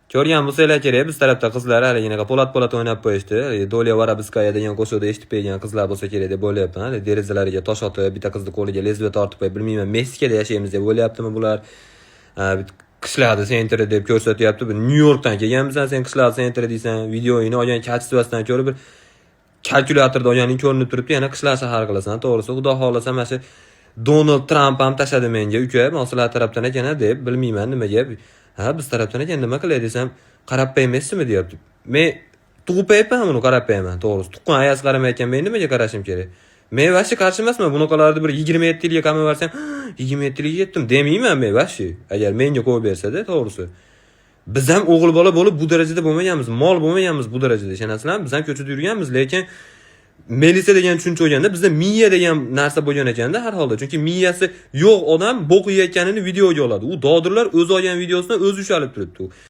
Ko'rgan bo'lsanglar kerak, biz tarafda qizlar haligiga po'lat o'ynab qo'yishdi. Dolya Vorabiskaya degan qo'shiqda eshitib bergan qizlar bo'lsa kerak deb o'ylayapman. Derazalariga tosh otib, bitta qizni qo'liga lezbiya tortib qo'yib, bilmayman, Meksikada yashaymiz deb o'ylayaptimi bular? Qishloqda sentri deb ko'rsatyapti. Bir Nyu-Yorkdan kelganmisan, sen qishloq sentri deysan, videoyini olgan kachествосidan ko'rib bir kalkulyatorda olganing ko'rinib turibdi, yana qishloq shahar qilasan. To'g'risi, xudo xolasa mana shu Donald Trump ham tashadi menga, uka, sizlar tarafdan ekan deb, bilmayman nimaga. Ha, biz tarafdan ekan nima qilay desam, qarab qo'ymaysizmi deyapti. Men tug'ib qo'yapman buni, qarab qo'yaman, to'g'risi. Tuqqan ayasi qaramayotgan, men nimaga qarashim kerak? Men vashi qarshi emasman, bunaqalarni bir 27 yilga qamab bersam, 27 yilga yetdim demayman men vashi. Agar menga qo'yib bersa-da, to'g'risi. Biz ham o'g'il bola bo'lib bu darajada bo'lmaganmiz, mol bo'lmaganmiz bu darajada. Ishonasizlarmi? Biz ham ko'chada yurganmiz, lekin Melisa degan tushuncha o'ganda bizda miya degan narsa bo'lgan ekanda har holda. Chunki miyasi yo'q odam bo'q yeyotganini videoga oladi. U dodirlar o'z olgan videosidan o'zi ushalib turibdi.